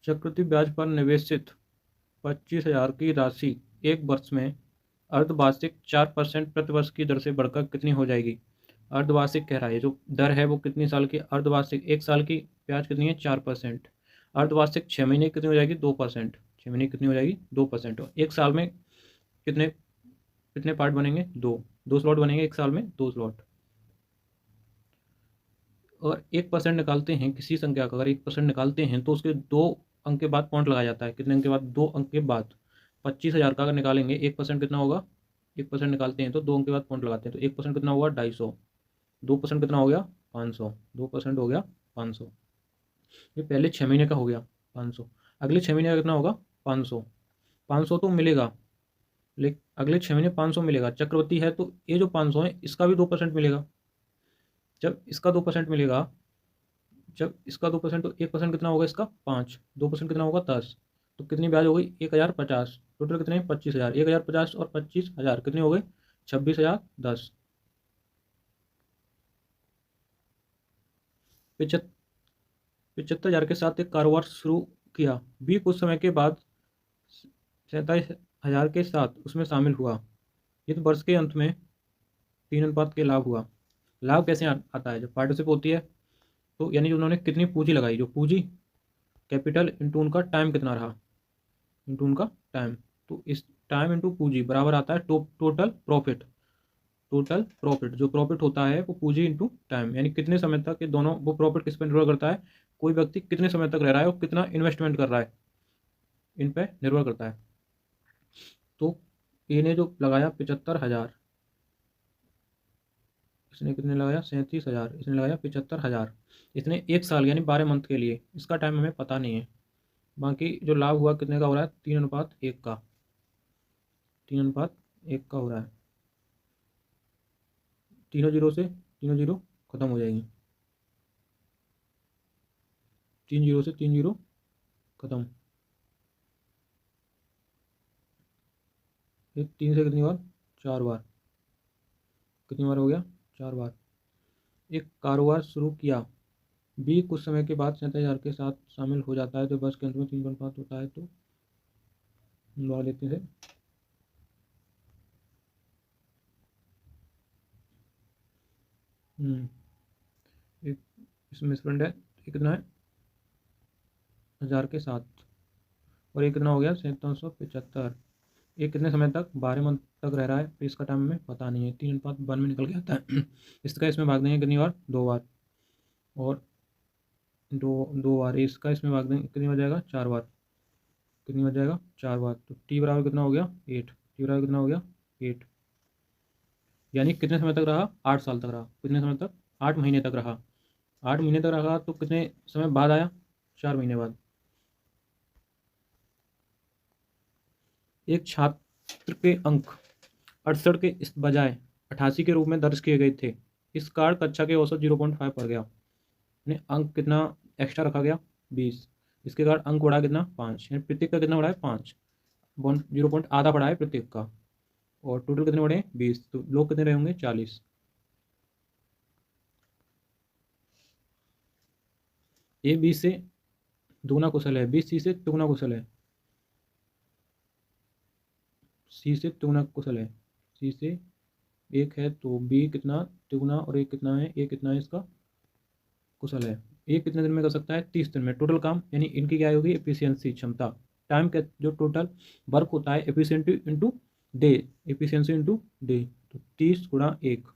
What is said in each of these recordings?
चक्रवृद्धि ब्याज पर निवेशित 25,000 की राशि एक वर्ष में अर्धवार्षिक 4% प्रति वर्ष की दर से बढ़कर कितनी हो जाएगी। अर्धवार्षिक कह रहा है, जो दर है वो कितनी साल की। अर्धवार्षिक एक साल की ब्याज कितनी है 4%। अर्धवार्षिक 6 महीने कितनी हो जाएगी 2%। 6 महीने कितनी हो जाएगी 2%। और एक साल में कितने कितने पार्ट बनेंगे, दो दो स्लॉट बनेंगे एक साल में, दो स्लॉट। और 1% निकालते हैं किसी संख्या का, अगर 1% निकालते हैं तो उसके 2 अंक के बाद पॉइंट लगाया जाता है। कितने अंक के बाद, 2 अंक के बाद। 25,000 का अगर निकालेंगे 1% कितना होगा, 1% निकालते हैं तो 2 अंक के बाद पॉइंट लगाते हैं तो 1% कितना होगा 250। 2% कितना हो गया 500। 2% हो गया 500। ये पहले 6 महीने का हो गया 500। अगले 6 महीने का कितना होगा 500। 500 तो मिलेगा, लेकिन अगले 6 महीने 500 मिलेगा। चक्रवृद्धि है तो ये जो 500 है इसका भी 2% मिलेगा। जब इसका 2% मिलेगा, जब इसका 2% तो 1% कितना होगा इसका 5। 2% कितना होगा 10। तो कितनी ब्याज हो गई 1,050। टोटल कितने 25,000। 1,050 और 25,000 कितने हो गए 26,000 10। 75,000 के साथ एक कारोबार शुरू किया, भी कुछ समय के बाद 47,000 के साथ उसमें शामिल हुआ। इस वर्ष के अंत में 3 अनुपात के लाभ हुआ। लाभ कैसे आता है, जब पार्टनरशिप होती है तो यानी जो उन्होंने कितनी पूंजी लगाई, जो पूंजी कैपिटल इंटू उनका टाइम कितना रहा, इंटू उनका टाइम। तो इस टाइम इंटू पूंजी बराबर आता है टोटल प्रॉफिट। टोटल प्रॉफिट, जो प्रॉफिट होता है वो पूंजी इंटू टाइम, यानी कितने समय तक ये दोनों, वो प्रॉफिट किस पर निर्भर करता है, कोई व्यक्ति कितने समय तक रह रहा है और कितना इन्वेस्टमेंट कर रहा है, इन पर निर्भर करता है। तो ए ने जो लगाया 75,000, इसने कितने लगाया 37,000, इसने लगाया 75,000। इसने एक साल यानी 12 मंथ के लिए, इसका टाइम हमें पता नहीं है। बाकी जो लाभ हुआ कितने का हो रहा है 3:1 का, 3:1 का हो रहा है। तीनों जीरो से तीनों जीरो खत्म हो जाएंगी, 3 जीरो से 3 जीरो खत्म। ये 3 से कितनी बार 4 बार, कितनी बार हो गया 4 बार। एक कारोबार शुरू किया, बी कुछ समय के बाद 37,000 के साथ शामिल हो जाता है तो बस के अंत में 3.5 होता है, तो लगा देते थे। एक इसमें स्टूडेंट है, ये कितना है 1,000 के साथ, और ये कितना हो गया 775। ये कितने समय तक 12 मंथ तक रह रहा है, तो इसका टाइम हमें पता नहीं है। 3:1 में निकल के आता है। इसका इसमें भाग देंगे कितनी बार 2 बार, और दो 2 बार इसका इसमें भाग देंगे कितनी बार जाएगा 4 बार, कितनी बार जाएगा 4 बार। तो टी बराबर कितना हो गया 8। टी बराबर कितना हो गया 8। यानी कितने समय तक रहा 8 साल तक रहा। कितने समय तक 8 महीने तक रहा। 8 महीने तक रहा तो कितने समय बाद आया 4 महीने बाद। एक छात्र के अंक 68 के इस बजाय 88 के रूप में दर्ज किए गए थे। इस कारण कक्षा के औसत 0.5 पड़ गया, यानी अंक कितना एक्स्ट्रा रखा गया 20। इसके कारण अंक बढ़ा कितना 5, यानी प्रत्येक का कितना बढ़ा है 5, 0 आधा बढ़ा है प्रत्येक का। और टोटल कितने बढ़े 20, तो लोग कितने रहे होंगे 40। ए 20 से दुगना कुशल है, 20 सी से दुगना कुशल है, सी से दुगना कुशल है। सी से एक है तो बी कितना दुगना, और एक कितना है, एक कितना है इसका कुशल है। एक कितने दिन में कर सकता है 30 दिन में टोटल काम, यानी इनकी क्या होगी एफिशिएंसी क्षमता। टाइम का जो टोटल वर्क होता है efficiency into day, efficiency into day, तो 30 × 1।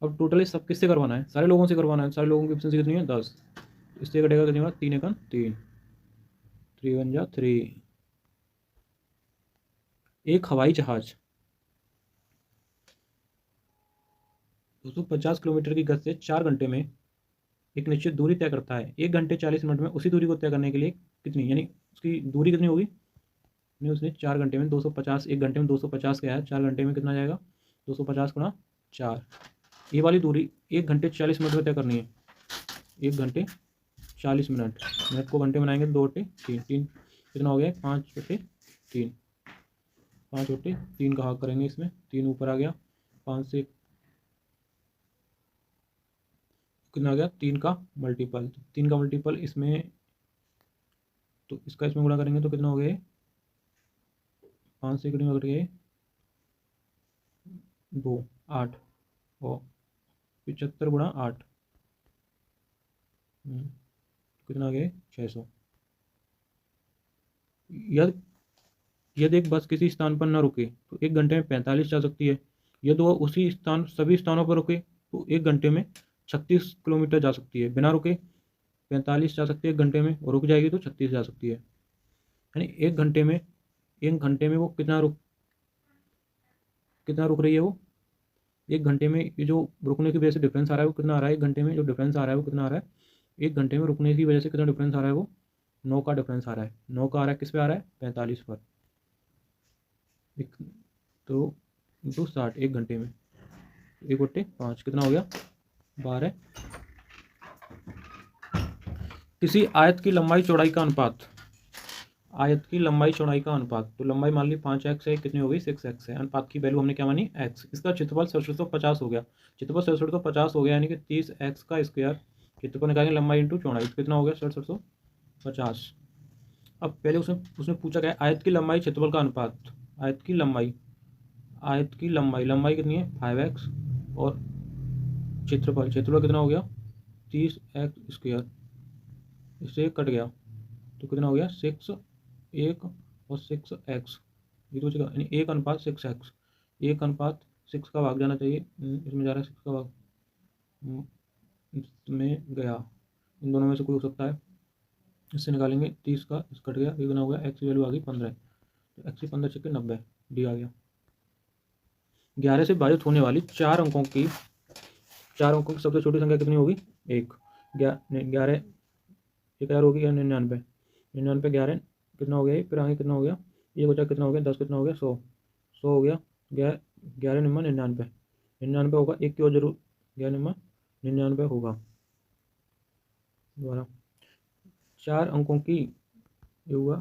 अब टोटल सब किससे करवाना है, सारे लोगों से करवाना है। सारे लोगों की एफिशिएंसी कितनी है 10, इससे कटेगा कितनी बार 3 × 3 3 × 1 3। एक हवाई जहाज 250 किलोमीटर की गति से 4 घंटे में एक निश्चित दूरी तय करता है। 1 घंटे 40 मिनट में उसी दूरी को तय करने के लिए कितनी, यानी उसकी दूरी कितनी होगी, नहीं उसने 4 घंटे में 250, 1 घंटे में 250 क्या है, 4 घंटे में कितना जाएगा 250 × 4। ये वाली दूरी 1 घंटे 40 मिनट में तय करनी है। 1 घंटे 40 मिनट, मिनट को घंटे बनाएंगे 2/3, 3 कितना हो गया 5/3, 5/3 का भाग करेंगे इसमें, 3 ऊपर आ गया, 5 से कितना आ गया 3 का मल्टीपल, 3 का मल्टीपल इसमें तो इसका इसमें गुणा करेंगे तो कितना हो गया, 5 से कितने कट गए, 2, 8 और 75 गुणा 8, कितना आ गया 600। यदि यदि एक बस किसी स्थान पर न रुके तो 1 घंटे में 45 जा सकती है। यदि वह उसी स्थान सभी स्थानों पर रुके तो 1 घंटे में 36 किलोमीटर जा सकती है। बिना रुके 45 जा सकती है 1 घंटे में, और रुक जाएगी तो 36 जा सकती है। यानी 1 घंटे में वो कितना रुक रही है वो, 1 घंटे में ये जो रुकने की वजह से डिफरेंस आ रहा है वो कितना आ रहा है, 1 घंटे में जो डिफरेंस आ रहा है वो कितना आ रहा है, 1 घंटे में रुकने की वजह से कितना डिफरेंस आ रहा है, वो 9 का डिफरेंस आ रहा है। 9 का आ रहा है, किस पे आ रहा है, 45 पर। तो 260 1 घंटे में, 1/5 कितना हो गया, 12। किसी आयत की लंबाई चौड़ाई का अनुपात, आयत की लंबाई चौड़ाई का अनुपात, तो लंबाई मान ली 5x है, कितनी हो गई 6x है। अनुपात की वैल्यू हमने क्या मानी, x। इसका क्षेत्रफल 6750 हो गया, क्षेत्रफल 6750 हो गया, यानी कि 30x का स्क्वायर। क्षेत्रफल निकालेंगे लंबाई इंटू चौड़ाई, तो कितना हो गया 6750। अब पहले उसने पूछा क्या, आयत की लंबाई क्षेत्रफल का अनुपात। आयत की लंबाई कितनी है 5x, और क्षेत्रफल कितना हो गया 30x स्क्वायर, इससे कट गया तो कितना हो गया 6, 1 और 6x, ये तो बचेगा, यानी 1:6x, 1:6 का भाग जाना चाहिए, इसमें जा रहा है 6 का भाग, इसमें गया, इन दोनों में से कोई हो सकता है। इससे निकालेंगे 30 का, इस कट गया, ये कितना हो गया, x की वैल्यू आ गई 15, तो x की 15 छक्के 90, डी आ गया। 11 से विभाजित होने वाली 4 अंकों की सबसे छोटी संख्या कितनी होगी, 1। 11 1000 होगी या 99, 11 कितना हो गया, फिर आगे कितना हो गया, ये बचा कितना हो गया 10, कितना हो गया 100 हो गया, 11 निम्न 99 होगा, एक की और जरूर 11 निम्न 99 होगा। दोबारा 4 अंकों की ये हुआ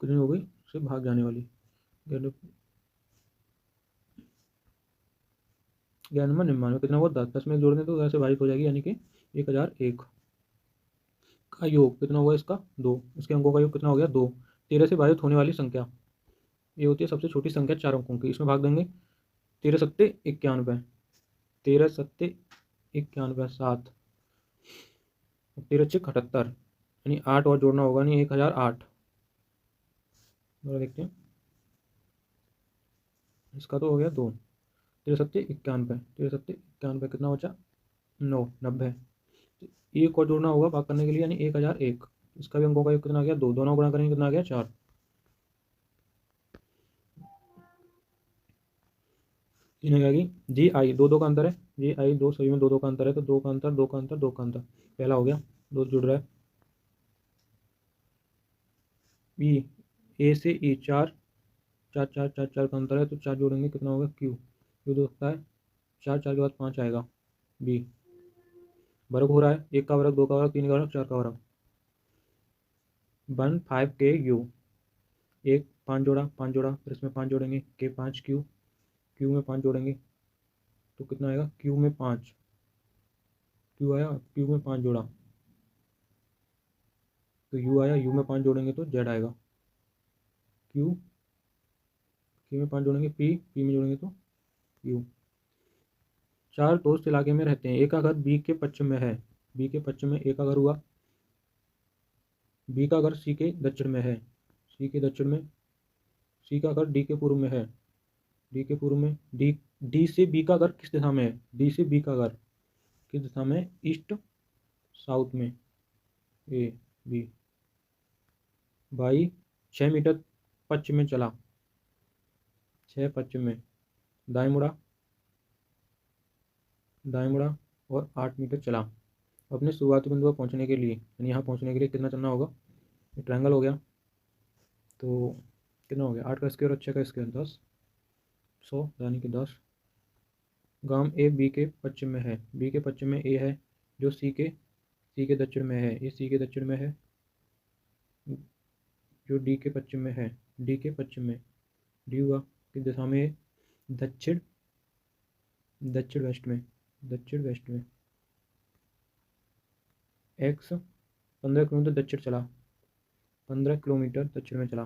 कितनी हो गई, से भाग जाने वाली, 11 निम्न 99 कितना होगा 10, 10 में जोड़ने तो वैसे भाजित हो जाएगी, यानी कि 1001 का योग कितना होगा इसका 2, इसके अंकों का योग कितना हो गया 2। 13 से भाजित होने वाली संख्या, ये होती है सबसे छोटी संख्या 4 अंकों की, इसमें भाग देंगे 13 सत्ते 91, 13 सत्ते 91 7, 13 छः 78, यानी 8 और जोड़ना होगा, नहीं 1008। देखते हैं, इसका तो हो गया 2, 13 सत्ते 91, 13 सत्ते 91 कितना बचा 9, 90। एक और जोड़ना होगा भाग करने के लिए, यानी 1001, इसका भी अंकों का योग कितना आ गया 2, दोनों गुणा करेंगे कितना आ गया 4। इन्हें क्या की जी आई, दो का अंतर है, जी आई 2 सभी में 2 का अंतर है, तो 2 का अंतर 2 का अंतर 2 का अंतर, पहला हो गया 2 जुड़ रहा है। ई ए से ई 4 का अंतर है, तो 4 जोड़ेंगे कितना होगा क्यू, क्यू तो होता है 4 4 के बाद 5 आएगा। बी वर्ग हो रहा है, 1 का वर्ग 2 का वर्ग 3 का वर्ग 4 का वर्ग, 1 5 के यू, 1 5 जोड़ा, फिर इसमें 5 जोड़ेंगे के 5 क्यू, क्यू में 5 जोड़ेंगे तो कितना आएगा, क्यू में 5, क्यू आया, क्यू में 5 जोड़ा तो यू आया, यू में 5 जोड़ेंगे तो जेड आएगा, क्यू में 5 जोड़ेंगे पी में जोड़ेंगे तो यू। 4 दोस्त इलाके में रहते हैं, एक का घर बी के पश्चिम में है, बी के पश्चिम में एक का घर हुआ, बी का घर सी के दक्षिण में है, सी के दक्षिण में, सी का घर डी के पूर्व में है, डी के पूर्व में, डी से बी का घर किस दिशा में है, डी से बी का घर किस दिशा में, ईस्ट साउथ में, ए बी। भाई 6 मीटर पश्चिम में चला, 6 पश्चिम में, दाएं मुड़ा और 8 मीटर चला। अपने शुरुआती बिंदु पर पहुंचने के लिए, यानी यहाँ पहुंचने के लिए कितना चलना होगा, ट्रायंगल हो गया तो कितना हो गया 8 का स्क्वायर और 6 का स्क्वायर 10, 100 यानी कि 10। गांव ए बी के पश्चिम में है, बी के पश्चिम में ए है, जो सी के दक्षिण में है, ये सी के दक्षिण में है, जो डी के पश्चिम में है, डी के पश्चिम में, डी हुआ किस दिशा में, दक्षिण वेस्ट में। एक्स 15 किलोमीटर दक्षिण चला, 15 किलोमीटर दक्षिण में चला,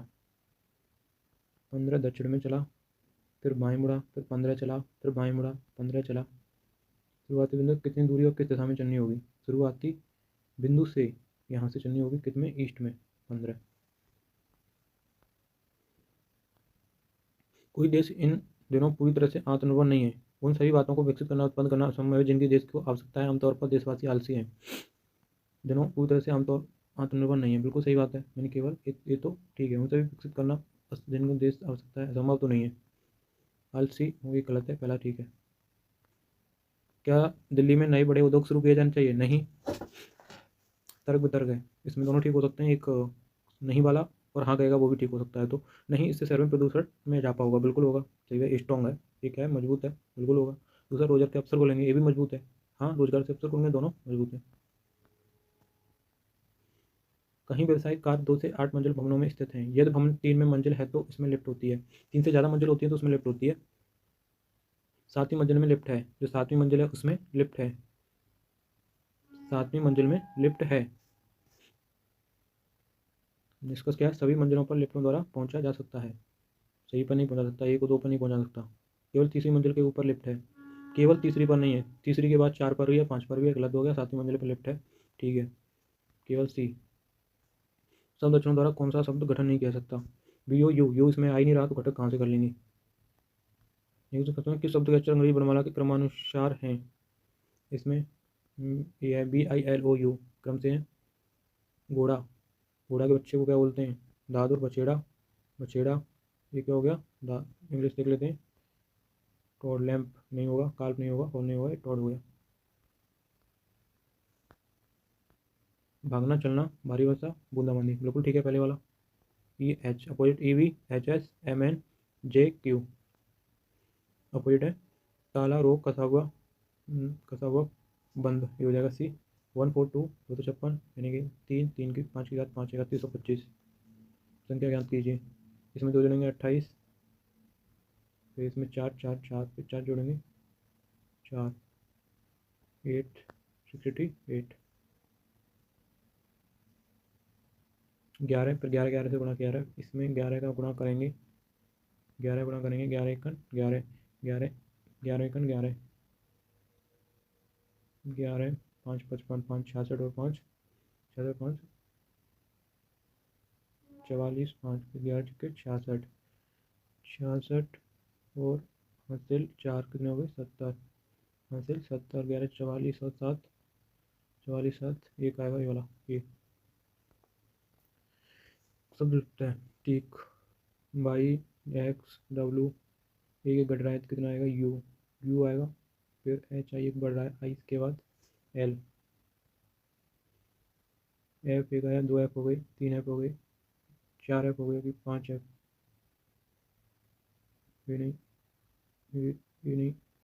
15 दक्षिण में चला, फिर बाएं मुड़ा, फिर 15 चला, फिर बाएं मुड़ा, 15 चला। शुरुआती बिंदु कितनी दूरी और किस दिशा में चलनी होगी? शुरुआती बिंदु से यहाँ से चलनी होगी कितने, ईस्ट में, 15। कोई देश इन दिनों पूरी तरह से आत्मनिर्भर नहीं है। उन सभी बातों को विकसित करना, उत्पन्न करना असंभव है जिनकी देश को आवश्यकता है। आमतौर पर देशवासी आलसी हैं। दिनों पूरी तरह से आत्मनिर्भर नहीं है, बिल्कुल सही बात है। मैंने केवल ये तो ठीक है, उन सभी विकसित करना जिनको देश आवश्यकता है, संभव तो नहीं है। आलसी वो गलत है, पहला ठीक है। क्या दिल्ली में नए बड़े उद्योग शुरू किए जाने चाहिए? नहीं। तर्क वितर्क है, इसमें दोनों ठीक हो सकते हैं। एक नहीं वाला और हाँ कहेगा वो भी ठीक हो सकता है। तो नहीं, इससे शहर में प्रदूषण में इजाफा होगा, बिल्कुल होगा, सही है, स्ट्रॉन्ग है, ठीक है, मजबूत है, बिल्कुल होगा। दूसरा, रोजगार के अवसर खोलेंगे, ये भी मजबूत है। हाँ, रोजगार के अवसर खोलेंगे, दोनों मजबूत है। कहीं व्यवसायिक कार 2 से 8 मंजिल भवनों में स्थित हैं। यदि भवन 3 में मंजिल है तो इसमें लिफ्ट होती है। 3 से ज़्यादा मंजिल होती है तो उसमें लिफ्ट होती है। 7वीं मंजिल में लिफ्ट है, जो 7वीं मंजिल है उसमें लिफ्ट है, 7वीं मंजिल में लिफ्ट है। निष्कर्ष क्या है? सभी मंजिलों पर लिफ्टों द्वारा पहुंचा जा सकता है। सही पर नहीं पहुंचा सकता, 1 और 2 पर नहीं पहुंचा सकता। केवल तीसरी मंजिल के ऊपर लिफ्ट है, केवल तीसरी पर नहीं है। तीसरी के बाद 4 पर भी है, 5 पर भी है, गलत हो गया। 7वीं मंजिल पर लिफ्ट है, ठीक है, केवल सी। शब्द अक्षरों द्वारा कौन सा शब्द गठन नहीं किया सकता? बी यू यू यू इसमें आ ही नहीं रहा तो घटक कहाँ से कर लेंगे? ये तो कहते हैं किस शब्द के अक्षर अंग्रेजी वर्णमाला के क्रमानुसार हैं? इसमें ये है BILOU क्रम से है। घोड़ा, घोड़ा के बच्चे को क्या बोलते हैं? दादुर। बछेड़ा, बछेड़ा, ये क्या हो गया? इंग्लिश देख लेते हैं। टॉड। लैंप नहीं होगा, काल्प नहीं होगा, और नहीं होगा, टॉड हो गया। भागना, चलना, भारी वर्षा, बूंदाबांदी, बिल्कुल ठीक है पहले वाला। EH opposite, EV HS MN JQ opposite है। ताला, रोक, कसा हुआ, कसा हुआ, बंद, ये हो जाएगा C। 142 256 यानी कि 3 3 की 5 की घात 5 325 संख्या ज्ञात कीजिए। इसमें 2 जोड़ेंगे 28, फिर इसमें 4 4 4, फिर 4 जोड़ेंगे 4, 8 68, 11, फिर 11 11 से गुणा 11, इसमें 11 का गुणा करेंगे, 11 गुणा करेंगे, 11 एकन 11, 11 11 एकन 11, 11 5 55 5 66 और 5 66 5 44 5, 11 छक्के 66, 66 और हासिल 4 कितने हो गए? 70, हासिल 70, 11 44 और 7 44 7, एक आएगा ये वाला, ये सब लिखते हैं, ठीक। YXW, एक घट रहा है तो कितना आएगा? यू आएगा, फिर HI एक बढ़ रहा है, आई के बाद L, F एक आया, 2 F हो गई, 3 F हो गई, 4 F हो गई, अभी 5 F, ये नहीं, ये नहीं,